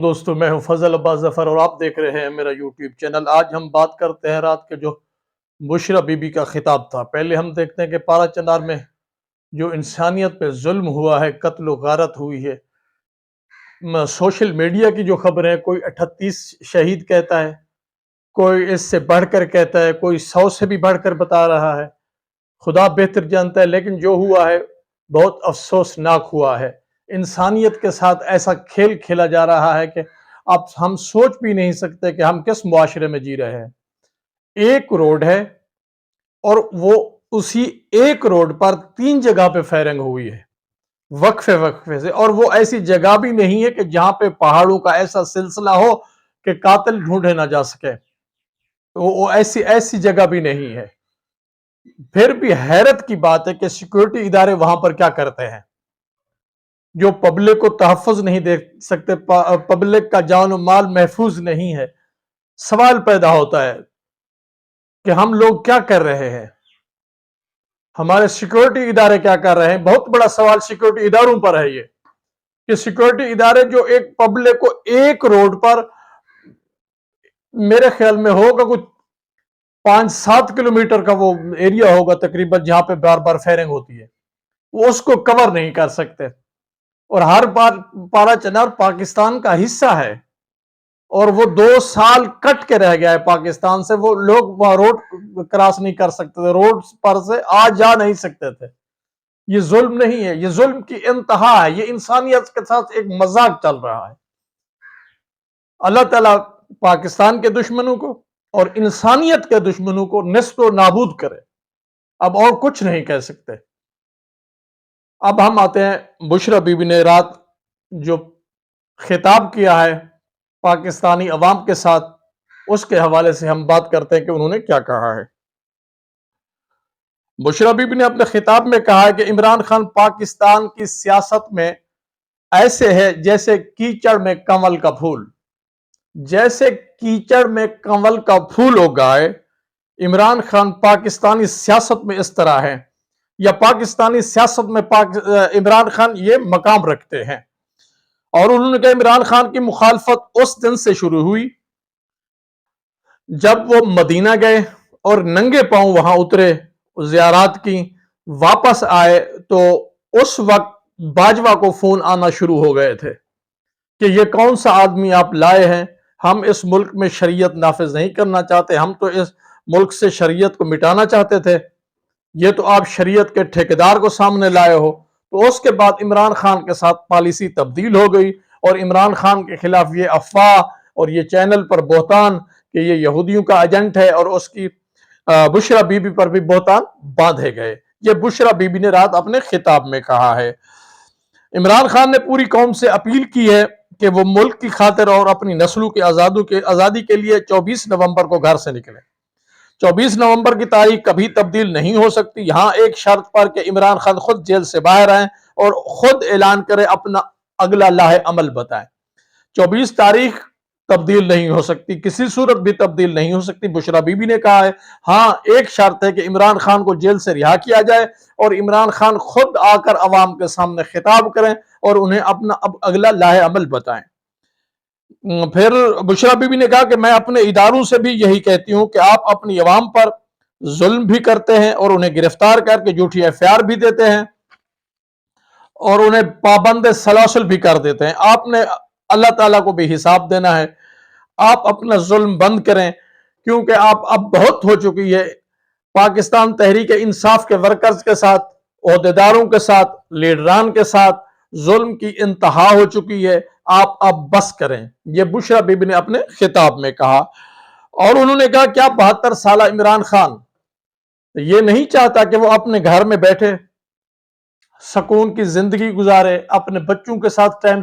دوستو میں ہوں فضل عباس ظفر اور آپ دیکھ رہے ہیں میرا یوٹیوب چینل۔ آج ہم بات کرتے ہیں رات کے جو بشریٰ بی بی کا خطاب تھا۔ پہلے ہم دیکھتے ہیں کہ پارا چنار میں جو انسانیت پہ ظلم ہوا ہے، قتل و غارت ہوئی ہے۔ سوشل میڈیا کی جو خبریں، کوئی 38 شہید کہتا ہے، کوئی اس سے بڑھ کر کہتا ہے، کوئی 100 سے بھی بڑھ کر بتا رہا ہے۔ خدا بہتر جانتا ہے، لیکن جو ہوا ہے بہت افسوسناک ہوا ہے۔ انسانیت کے ساتھ ایسا کھیل کھیلا جا رہا ہے کہ اب ہم سوچ بھی نہیں سکتے کہ ہم کس معاشرے میں جی رہے ہیں۔ ایک روڈ ہے اور وہ اسی ایک روڈ پر 3 جگہ پہ فائرنگ ہوئی ہے، وقفے سے، اور وہ ایسی جگہ بھی نہیں ہے کہ جہاں پہ پہاڑوں کا ایسا سلسلہ ہو کہ قاتل ڈھونڈے نہ جا سکے۔ وہ ایسی جگہ بھی نہیں ہے۔ پھر بھی حیرت کی بات ہے کہ سیکورٹی ادارے وہاں پر کیا کرتے ہیں، جو پبلک کو تحفظ نہیں دے سکتے، پبلک کا جان و مال محفوظ نہیں ہے۔ سوال پیدا ہوتا ہے کہ ہم لوگ کیا کر رہے ہیں، ہمارے سیکورٹی ادارے کیا کر رہے ہیں۔ بہت بڑا سوال سیکورٹی اداروں پر ہے یہ، کہ سیکورٹی ادارے جو ایک پبلک کو ایک روڈ پر، میرے خیال میں ہوگا کچھ 5-7 کلومیٹر کا وہ ایریا ہوگا تقریباً، جہاں پہ بار بار فائرنگ ہوتی ہے، وہ اس کو کور نہیں کر سکتے۔ اور ہر بار پارا چنار پاکستان کا حصہ ہے، اور وہ 2 سال کٹ کے رہ گیا ہے پاکستان سے۔ وہ لوگ وہاں روڈ کراس نہیں کر سکتے تھے، روڈ پر سے جا نہیں سکتے تھے۔ یہ ظلم نہیں ہے، یہ ظلم کی انتہا ہے، یہ انسانیت کے ساتھ ایک مذاق چل رہا ہے۔ اللہ تعالیٰ پاکستان کے دشمنوں کو اور انسانیت کے دشمنوں کو نصف و نابود کرے۔ اب اور کچھ نہیں کہہ سکتے۔ اب ہم آتے ہیں بشریٰ بی بی نے رات جو خطاب کیا ہے پاکستانی عوام کے ساتھ، اس کے حوالے سے ہم بات کرتے ہیں کہ انہوں نے کیا کہا ہے۔ بشریٰ بی بی نے اپنے خطاب میں کہا ہے کہ عمران خان پاکستان کی سیاست میں ایسے ہے جیسے کیچڑ میں کنول کا پھول۔ جیسے کیچڑ میں کنول کا پھول اگائے، عمران خان پاکستانی سیاست میں اس طرح ہے، یا پاکستانی سیاست میں عمران خان یہ مقام رکھتے ہیں۔ اور انہوں نے کہا عمران خان کی مخالفت اس دن سے شروع ہوئی جب وہ مدینہ گئے اور ننگے پاؤں وہاں اترے، زیارات کی، واپس آئے تو اس وقت باجوہ کو فون آنا شروع ہو گئے تھے کہ یہ کون سا آدمی آپ لائے ہیں، ہم اس ملک میں شریعت نافذ نہیں کرنا چاہتے، ہم تو اس ملک سے شریعت کو مٹانا چاہتے تھے، یہ تو آپ شریعت کے ٹھیکیدار کو سامنے لائے ہو۔ تو اس کے بعد عمران خان کے ساتھ پالیسی تبدیل ہو گئی، اور عمران خان کے خلاف یہ افواہ اور یہ چینل پر بہتان کہ یہ یہودیوں کا ایجنٹ ہے، اور اس کی بشریٰ بی بی پر بھی بہتان باندھے گئے۔ یہ بشریٰ بی بی نے رات اپنے خطاب میں کہا ہے۔ عمران خان نے پوری قوم سے اپیل کی ہے کہ وہ ملک کی خاطر اور اپنی نسلوں کی آزادی کے لیے 24 نومبر کو گھر سے نکلیں۔ 24 نومبر کی تاریخ کبھی تبدیل نہیں ہو سکتی، یہاں ایک شرط پر کہ عمران خان خود جیل سے باہر آئیں اور خود اعلان کرے، اپنا اگلا لاہ عمل بتائیں۔ 24 تاریخ تبدیل نہیں ہو سکتی، کسی صورت بھی تبدیل نہیں ہو سکتی۔ بشریٰ بی بی نے کہا ہے ہاں ایک شرط ہے کہ عمران خان کو جیل سے رہا کیا جائے، اور عمران خان خود آ کر عوام کے سامنے خطاب کریں اور انہیں اپنا اگلا لاہ عمل بتائیں۔ پھر بشریٰ بی بی نے کہا کہ میں اپنے اداروں سے بھی یہی کہتی ہوں کہ آپ اپنی عوام پر ظلم بھی کرتے ہیں، اور انہیں گرفتار کر کے جھوٹی FIR بھی دیتے ہیں، اور انہیں پابند سلاسل بھی کر دیتے ہیں۔ آپ نے اللہ تعالیٰ کو بھی حساب دینا ہے۔ آپ اپنا ظلم بند کریں، کیونکہ آپ اب بہت ہو چکی ہے پاکستان تحریک انصاف کے ورکرز کے ساتھ، عہدیداروں کے ساتھ، لیڈران کے ساتھ ظلم کی انتہا ہو چکی ہے، آپ اب بس کریں۔ یہ بشریٰ بی بی نے اپنے خطاب میں کہا۔ اور انہوں نے کہا کیا 72 سالہ عمران خان یہ نہیں چاہتا کہ وہ اپنے گھر میں بیٹھے سکون کی زندگی گزارے، اپنے بچوں کے ساتھ ٹائم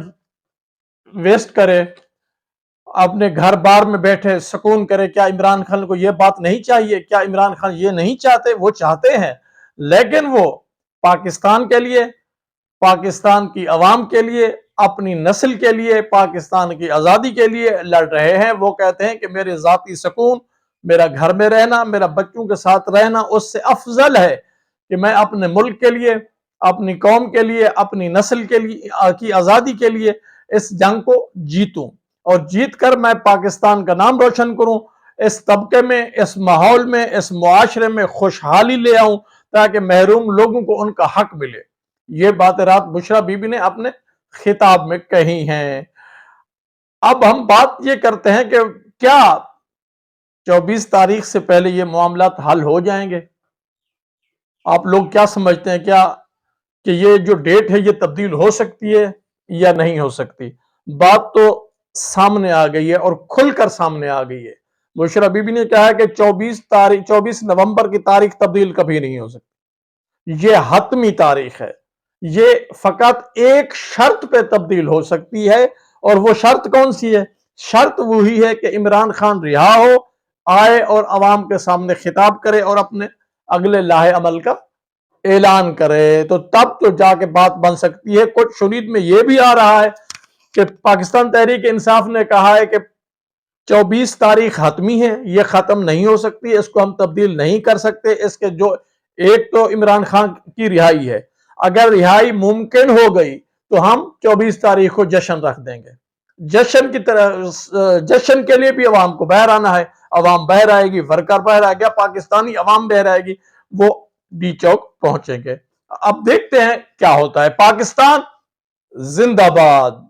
ویسٹ کرے، اپنے گھر بار میں بیٹھے سکون کرے؟ کیا عمران خان کو یہ بات نہیں چاہیے؟ کیا عمران خان یہ نہیں چاہتے؟ وہ چاہتے ہیں، لیکن وہ پاکستان کے لیے، پاکستان کی عوام کے لیے، اپنی نسل کے لیے، پاکستان کی آزادی کے لیے لڑ رہے ہیں۔ وہ کہتے ہیں کہ میرے ذاتی سکون، میرا گھر میں رہنا، میرا بچوں کے ساتھ رہنا اس سے افضل ہے کہ میں اپنے ملک کے لیے، اپنی قوم کے لیے، اپنی نسل کے لیے کی آزادی کے لیے اس جنگ کو جیتوں۔ اور جیت کر میں پاکستان کا نام روشن کروں، اس طبقے میں، اس ماحول میں، اس معاشرے میں خوشحالی لے آؤں تاکہ محروم لوگوں کو ان کا حق ملے۔ یہ باتیں رات بشریٰ بی بی نے اپنے خطاب میں کہی ہیں۔ اب ہم بات یہ کرتے ہیں کہ کیا 24 تاریخ سے پہلے یہ معاملات حل ہو جائیں گے؟ آپ لوگ کیا سمجھتے ہیں، کیا کہ یہ جو ڈیٹ ہے یہ تبدیل ہو سکتی ہے یا نہیں ہو سکتی؟ بات تو سامنے آ گئی ہے اور کھل کر سامنے آ گئی ہے۔ بشریٰ بی بی نے کہا کہ 24 نومبر کی تاریخ تبدیل کبھی نہیں ہو سکتی، یہ حتمی تاریخ ہے۔ یہ فقط ایک شرط پہ تبدیل ہو سکتی ہے، اور وہ شرط کون سی ہے؟ شرط وہی ہے کہ عمران خان رہا ہو، آئے اور عوام کے سامنے خطاب کرے اور اپنے اگلے لاہے عمل کا اعلان کرے، تو تب تو جا کے بات بن سکتی ہے۔ کچھ شنید میں یہ بھی آ رہا ہے کہ پاکستان تحریک انصاف نے کہا ہے کہ 24 تاریخ حتمی ہے، یہ ختم نہیں ہو سکتی، اس کو ہم تبدیل نہیں کر سکتے۔ اس کے جو ایک تو عمران خان کی رہائی ہے، اگر رہائی ممکن ہو گئی تو ہم 24 تاریخ کو جشن رکھ دیں گے۔ جشن کی طرح جشن کے لیے بھی عوام کو باہر آنا ہے، عوام باہر آئے گی، ورکر باہر آئے گا، پاکستانی عوام باہر آئے گی، وہ ڈی چوک پہنچیں گے۔ اب دیکھتے ہیں کیا ہوتا ہے۔ پاکستان زندہ باد۔